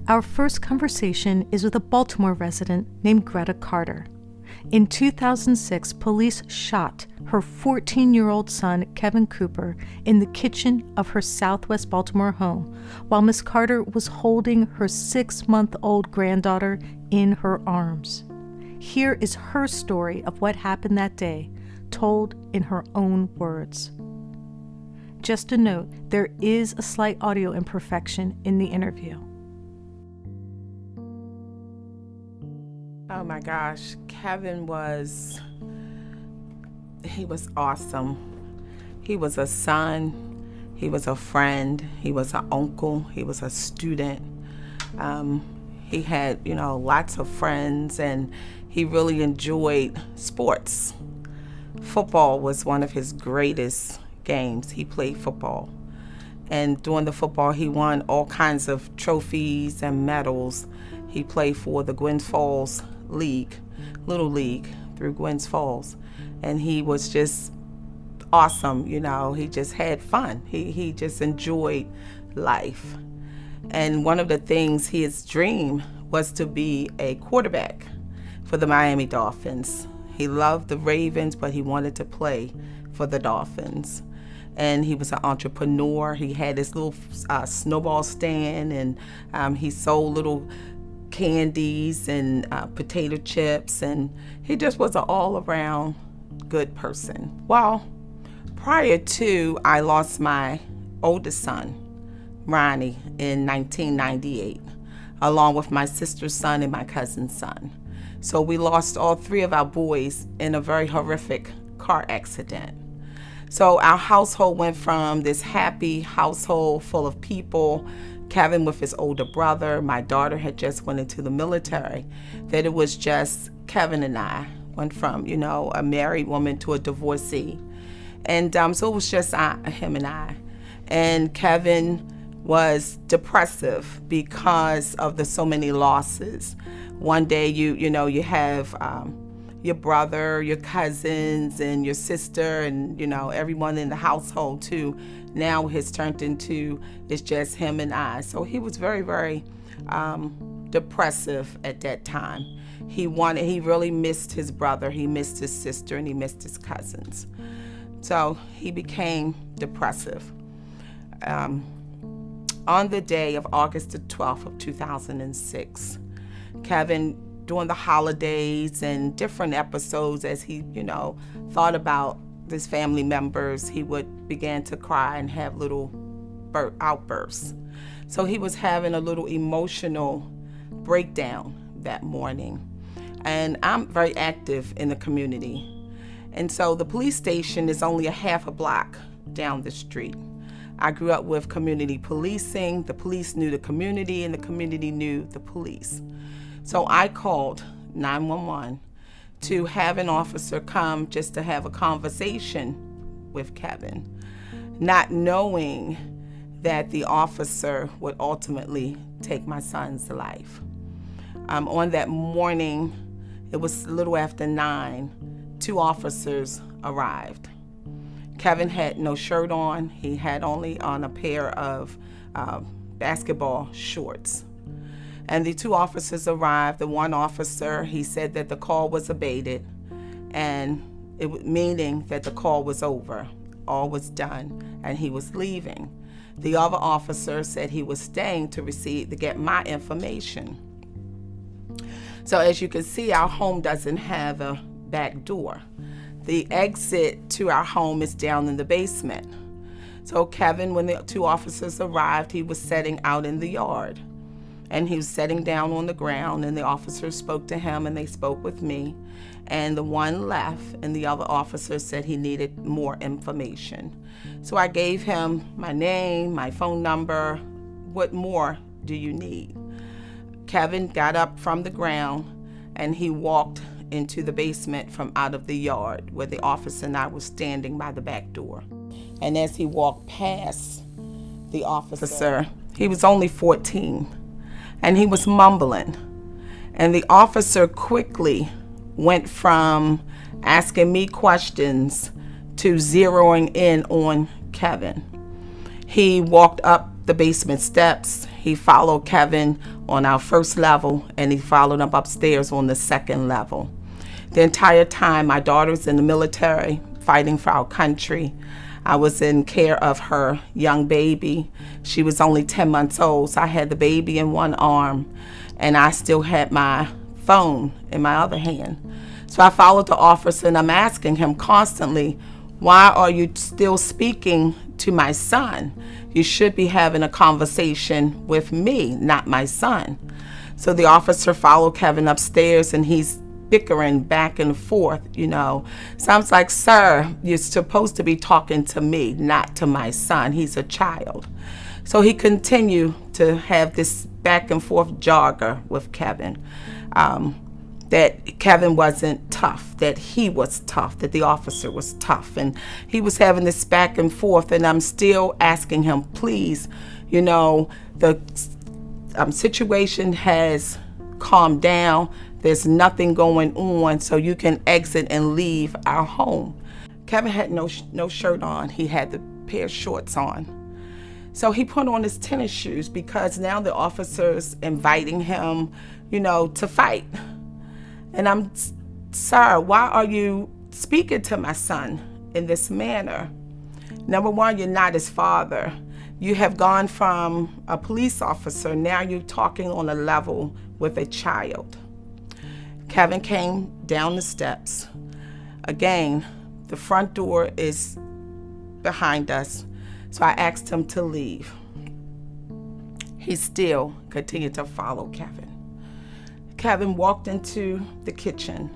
Our first conversation is with a Baltimore resident named Greta Carter. In 2006, police shot her 14-year-old son, Kevin Cooper, in the kitchen of her Southwest Baltimore home, while Miss Carter was holding her 6-month-old granddaughter in her arms. Here is her story of what happened that day, told in her own words. Just a note, there is a slight audio imperfection in the interview. Oh my gosh, Kevin he was awesome. He was a son, he was a friend, he was an uncle, he was a student. He had, lots of friends, and he really enjoyed sports. Football was one of his greatest games. He played football. And during the football, he won all kinds of trophies and medals. He played for the Gwynns Falls League, Little League through Gwynns Falls. And he was just awesome, he just had fun. He just enjoyed life. And one of the things, his dream was to be a quarterback for the Miami Dolphins. He loved the Ravens, but he wanted to play for the Dolphins. And he was an entrepreneur. He had his little snowball stand, and he sold little candies and potato chips, and he just was an all-around good person. Well, prior to, I lost my oldest son, Ronnie, in 1998, along with my sister's son and my cousin's son. So we lost all three of our boys in a very horrific car accident. So our household went from this happy household full of people, Kevin with his older brother, my daughter had just went into the military, that it was just Kevin and I. Went from, a married woman to a divorcee. And so it was just him and I. And Kevin was depressive because of the so many losses. One day you have your brother, your cousins, and your sister, and everyone in the household too. Now has turned into, it's just him and I. So he was very, very depressive at that time. He really missed his brother, he missed his sister, and he missed his cousins. So he became depressive. On the day of August the 12th of 2006, Kevin, during the holidays and different episodes, as he, thought about his family members, he would begin to cry and have little outbursts. So he was having a little emotional breakdown that morning. And I'm very active in the community. And so the police station is only a half a block down the street. I grew up with community policing. The police knew the community, and the community knew the police. So I called 911 to have an officer come just to have a conversation with Kevin, not knowing that the officer would ultimately take my son's life. On that morning, it was a little after 9, 2 officers arrived. Kevin had no shirt on. He had only on a pair of basketball shorts. And the 2 officers arrived. The one officer, he said that the call was abated, and meaning that the call was over, all was done, and he was leaving. The other officer said he was staying to get my information. So as you can see, our home doesn't have a back door. The exit to our home is down in the basement. So Kevin, when the 2 officers arrived, he was sitting out in the yard. And he was sitting down on the ground, and the officers spoke to him, and they spoke with me. And the one left, and the other officer said he needed more information. So I gave him my name, my phone number. What more do you need? Kevin got up from the ground, and he walked into the basement from out of the yard where the officer and I were standing by the back door. And as he walked past the officer, he was only 14, and he was mumbling. And the officer quickly went from asking me questions to zeroing in on Kevin. He walked up the basement steps. He followed Kevin on our first level, and he followed him upstairs on the second level. The entire time, my daughter's in the military, fighting for our country. I was in care of her young baby. She was only 10 months old, so I had the baby in one arm, and I still had my phone in my other hand. So I followed the officer, and I'm asking him constantly, why are you still speaking to my son? You should be having a conversation with me, not my son. So the officer followed Kevin upstairs, and he's bickering back and forth, So I was like, sir, you're supposed to be talking to me, not to my son. He's a child. So he continued to have this back and forth jogger with Kevin, that Kevin wasn't tough, that he was tough, that the officer was tough. And he was having this back and forth, and I'm still asking him, please, the situation has calmed down. There's nothing going on, so you can exit and leave our home. Kevin had no shirt on. He had the pair of shorts on. So he put on his tennis shoes because now the officer's inviting him, to fight. And I'm, sir, why are you speaking to my son in this manner? Number one, you're not his father. You have gone from a police officer, now you're talking on a level with a child. Kevin came down the steps. Again, the front door is behind us, so I asked him to leave. He still continued to follow Kevin. Kevin walked into the kitchen,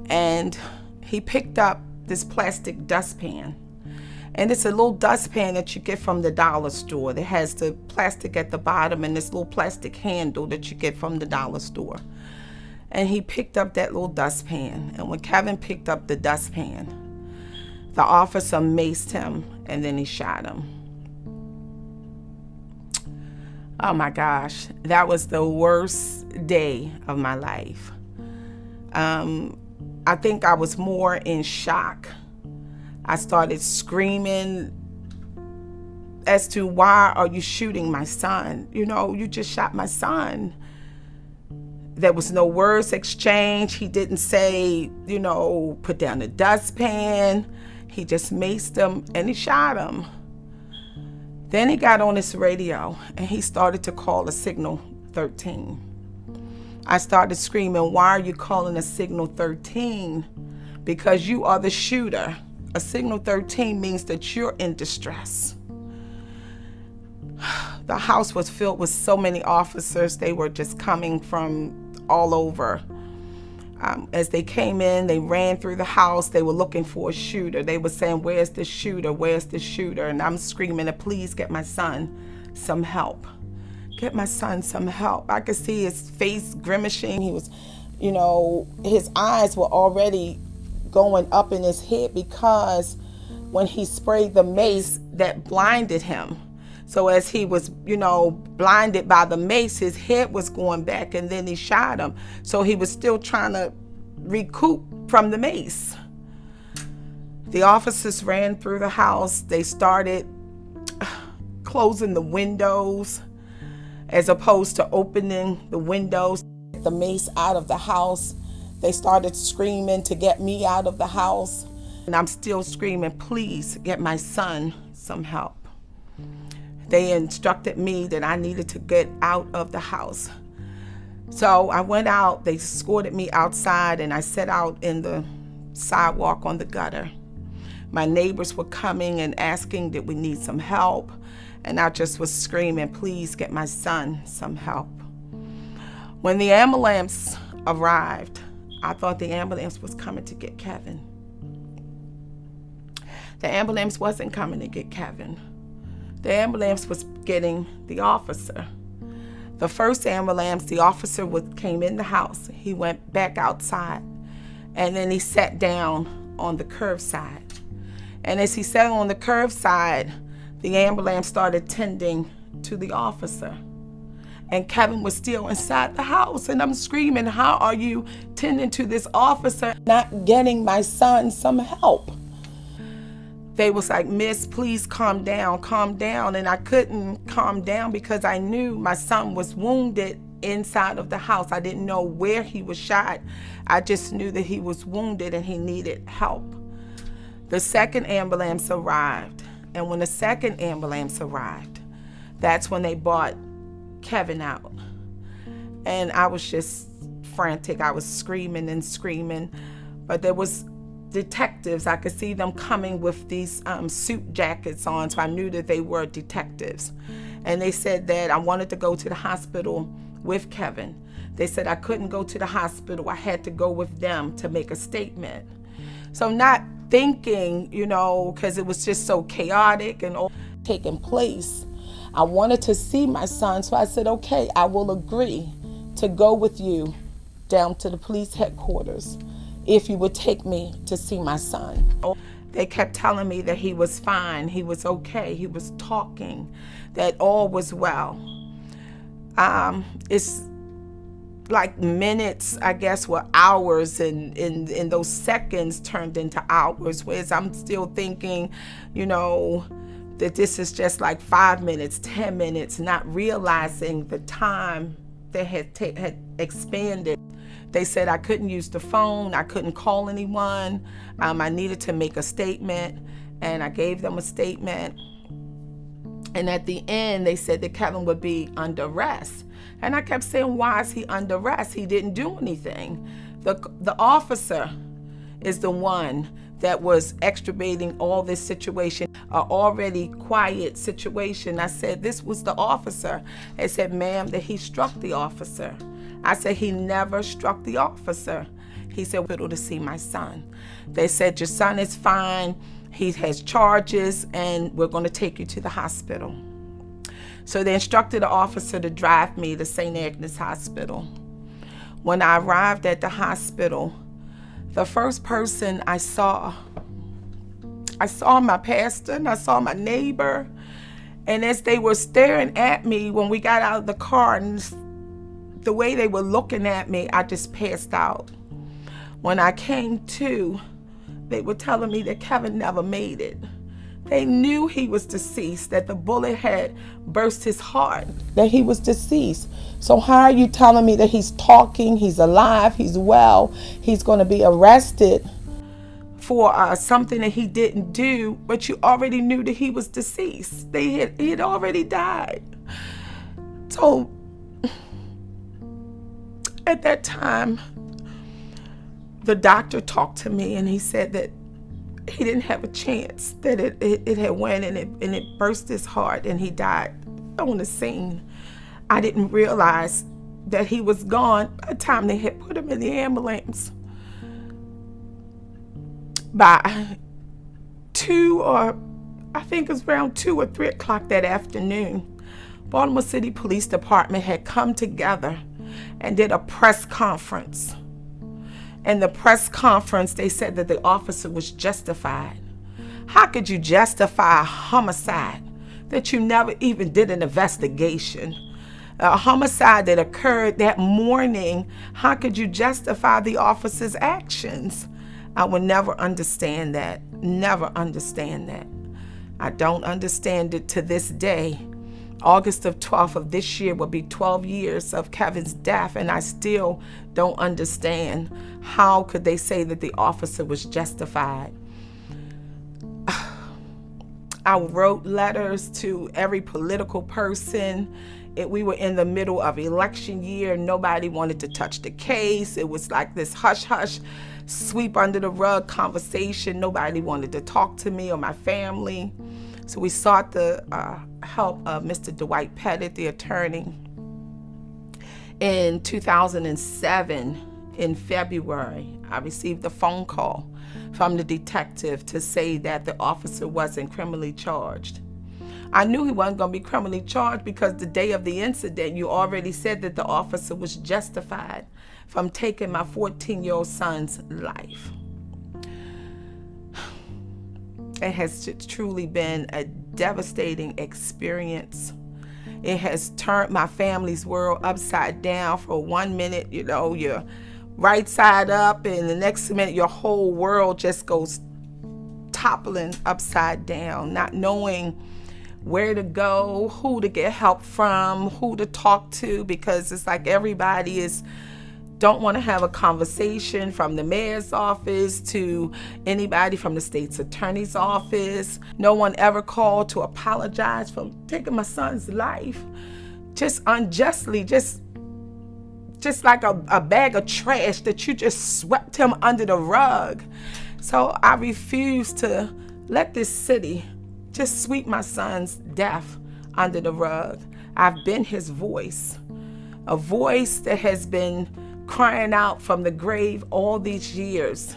and he picked up this plastic dustpan. And it's a little dustpan that you get from the dollar store that has the plastic at the bottom and this little plastic handle that you get from the dollar store. And he picked up that little dustpan. And when Kevin picked up the dustpan, the officer maced him, and then he shot him. Oh my gosh, that was the worst day of my life. I think I was more in shock. I started screaming as to, why are you shooting my son? You just shot my son. There was no words exchanged. He didn't say, put down the dustpan. He just maced him and he shot him. Then he got on his radio and he started to call a signal 13. I started screaming, why are you calling a signal 13? Because you are the shooter. A signal 13 means that you're in distress. The house was filled with so many officers. They were just coming from all over. As they came in, they ran through the house. They were looking for a shooter. They were saying, where's the shooter? Where's the shooter? And I'm screaming, please get my son some help. Get my son some help. I could see his face grimacing. He was, his eyes were already going up in his head because when he sprayed the mace, that blinded him. So as he was, blinded by the mace, his head was going back, and then he shot him. So he was still trying to recoup from the mace. The officers ran through the house. They started closing the windows as opposed to opening the windows. The mace out of the house. They started screaming to get me out of the house. And I'm still screaming, please get my son some help. They instructed me that I needed to get out of the house. So I went out, they escorted me outside, and I sat out in the sidewalk on the gutter. My neighbors were coming and asking that we need some help. And I just was screaming, please get my son some help. When the ambulance arrived, I thought the ambulance was coming to get Kevin. The ambulance wasn't coming to get Kevin. The ambulance was getting the officer. The first ambulance, the officer came in the house. He went back outside, and then he sat down on the curbside. And as he sat on the curbside, the ambulance started tending to the officer. And Kevin was still inside the house, and I'm screaming, how are you tending to this officer, not getting my son some help? they was like, "Miss, please calm down, calm down." And I couldn't calm down because I knew my son was wounded inside of the house. I didn't know where he was shot. I just knew that he was wounded and he needed help. The second ambulance arrived. And when the second ambulance arrived, that's when they brought Kevin out. And I was just frantic. I was screaming and screaming. But there was detectives. I could see them coming with these suit jackets on, so I knew that they were detectives. And they said that I wanted to go to the hospital with Kevin. They said I couldn't go to the hospital. I had to go with them to make a statement. So not thinking, because it was just so chaotic and all taking place, I wanted to see my son. So I said, okay, I will agree to go with you down to the police headquarters if you would take me to see my son. They kept telling me that he was fine, he was okay, he was talking, that all was well. It's like minutes, I guess, were hours, and those seconds turned into hours, whereas I'm still thinking, that this is just like 5 minutes, 10 minutes, not realizing the time that had expanded. They said I couldn't use the phone, I couldn't call anyone, I needed to make a statement, and I gave them a statement. And at the end, they said that Kevin would be under arrest. And I kept saying, why is he under arrest? He didn't do anything. The officer is the one that was extricating all this situation, an already quiet situation. I said, this was the officer. They said, ma'am, that he struck the officer. I said, he never struck the officer. He said, to see my son. They said, your son is fine. He has charges, and we're going to take you to the hospital. So they instructed the officer to drive me to St. Agnes Hospital. When I arrived at the hospital, the first person I saw my pastor and I saw my neighbor. And as they were staring at me when we got out of the car, and the way they were looking at me, I just passed out. When I came to, they were telling me that Kevin never made it. They knew he was deceased, that the bullet had burst his heart, that he was deceased. So how are you telling me that he's talking, he's alive, he's well, he's going to be arrested for something that he didn't do, but you already knew that he was deceased? He had already died. So at that time, the doctor talked to me and he said that he didn't have a chance, that it had went and it burst his heart and he died on the scene. I didn't realize that he was gone by the time they had put him in the ambulance. By 2 or I think it was around 2 or 3 o'clock that afternoon, Baltimore City Police Department had come together and did a press conference. In the press conference, they said that the officer was justified. How could you justify a homicide that you never even did an investigation? A homicide that occurred that morning, how could you justify the officer's actions? I will never understand that, never understand that. I don't understand it to this day. August of 12th of this year will be 12 years of Kevin's death, and I still don't understand how could they say that the officer was justified. I wrote letters to every political person. We were in the middle of election year. Nobody wanted to touch the case. It was like this hush-hush, sweep under the rug conversation. Nobody wanted to talk to me or my family. So we sought the help of Mr. Dwight Pettit, the attorney. In 2007, in February, I received a phone call from the detective to say that the officer wasn't criminally charged. I knew he wasn't going to be criminally charged because the day of the incident, you already said that the officer was justified from taking my 14-year-old son's life. It has truly been a devastating experience. It has turned my family's world upside down. For 1 minute, you're right side up, and the next minute your whole world just goes toppling upside down, not knowing where to go, who to get help from, who to talk to, because it's like everybody don't want to have a conversation, from the mayor's office to anybody from the state's attorney's office. No one ever called to apologize for taking my son's life, just unjustly, just like a bag of trash that you just swept him under the rug. So I refuse to let this city just sweep my son's death under the rug. I've been his voice, a voice that has been crying out from the grave all these years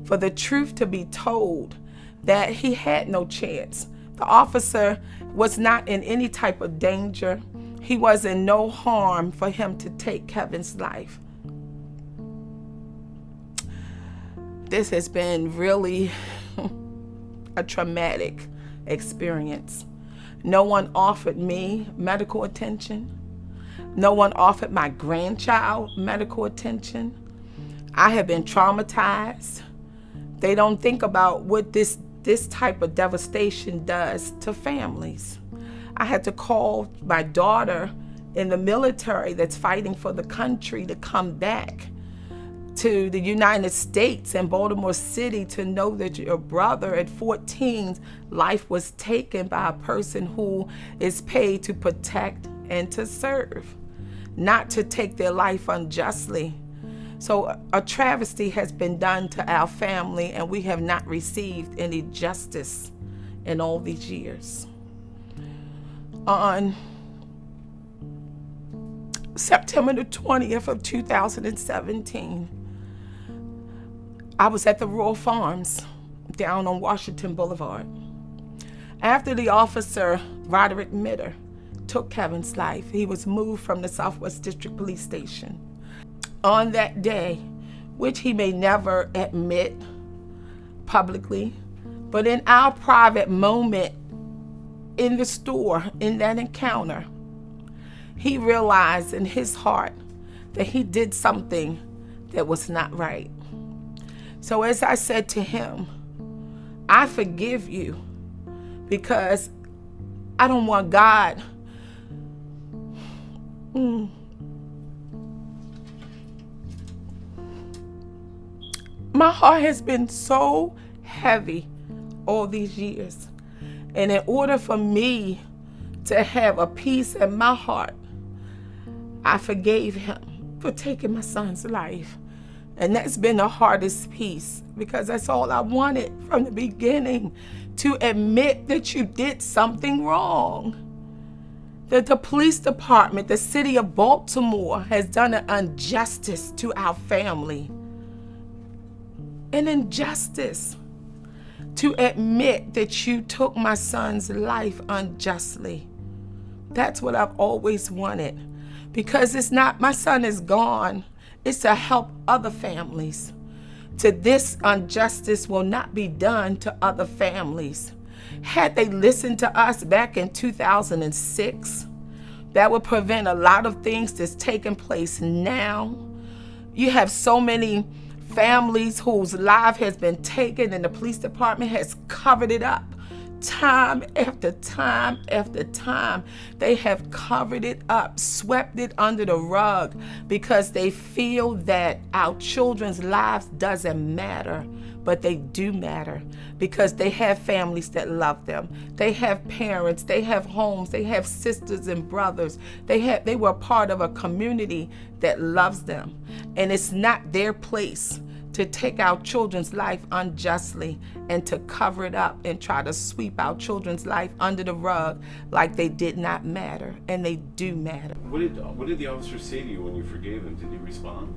for the truth to be told, that he had no chance. The officer was not in any type of danger. He was in no harm for him to take Kevin's life. This has been really a traumatic experience. No one offered me medical attention. No one offered my grandchild medical attention. I have been traumatized. They don't think about what this type of devastation does to families. I had to call my daughter in the military that's fighting for the country to come back to the United States and Baltimore City to know that your brother at 14's life was taken by a person who is paid to protect and to serve, not to take their life unjustly. So a travesty has been done to our family, and we have not received any justice in all these years. On September the 20th of 2017, I was at the Rural Farms down on Washington Boulevard. After the officer, Roderick Mitter, took Kevin's life, he was moved from the Southwest District Police Station. On that day, which he may never admit publicly, but in our private moment in the store, in that encounter, he realized in his heart that he did something that was not right. So as I said to him, I forgive you because I don't want God My heart has been so heavy all these years. And in order for me to have a peace in my heart, I forgave him for taking my son's life. And that's been the hardest piece, because that's all I wanted from the beginning, to admit that you did something wrong. That the police department, the city of Baltimore, has done an injustice to our family. An injustice to admit that you took my son's life unjustly. That's what I've always wanted, because it's not, my son is gone. It's to help other families. To this injustice will not be done to other families. Had they listened to us back in 2006, that would prevent a lot of things that's taking place now. You have so many families whose life has been taken and the police department has covered it up. Time after time after time, they have covered it up, swept it under the rug, because they feel that our children's lives doesn't matter. But they do matter, because they have families that love them. They have parents, they have homes, they have sisters and brothers. They were part of a community that loves them. And it's not their place to take our children's life unjustly and to cover it up and try to sweep our children's life under the rug like they did not matter, and they do matter. What did the officer say to you when you forgave him? Did he respond?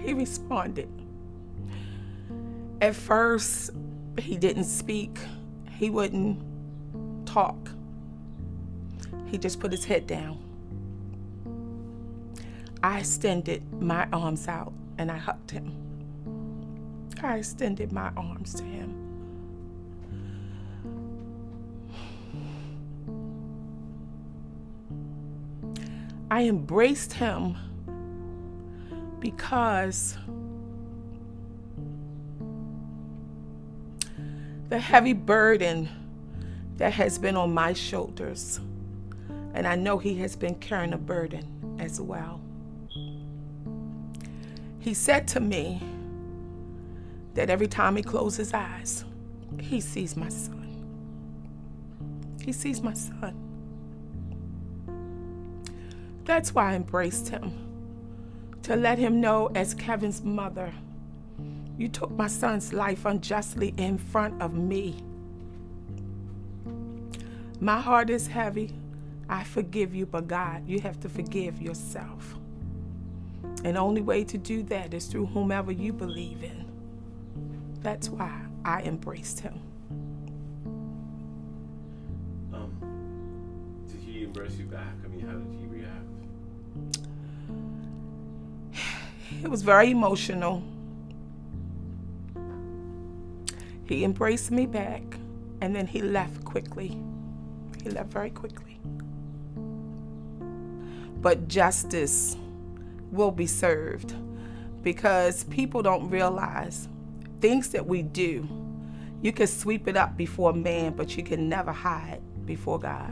He responded. At first, he didn't speak. He wouldn't talk. He just put his head down. I extended my arms out and I hugged him. I extended my arms to him. I embraced him because the heavy burden that has been on my shoulders, and I know he has been carrying a burden as well. He said to me that every time he closes his eyes, he sees my son. He sees my son. That's why I embraced him, to let him know, as Kevin's mother, you took my son's life unjustly in front of me. My heart is heavy. I forgive you, but God, you have to forgive yourself. And the only way to do that is through whomever you believe in. That's why I embraced him. Did he embrace you back? I mean, how did he react? It was very emotional. He embraced me back, and then he left quickly. He left very quickly. But justice will be served, because people don't realize things that we do, you can sweep it up before man, but you can never hide before God.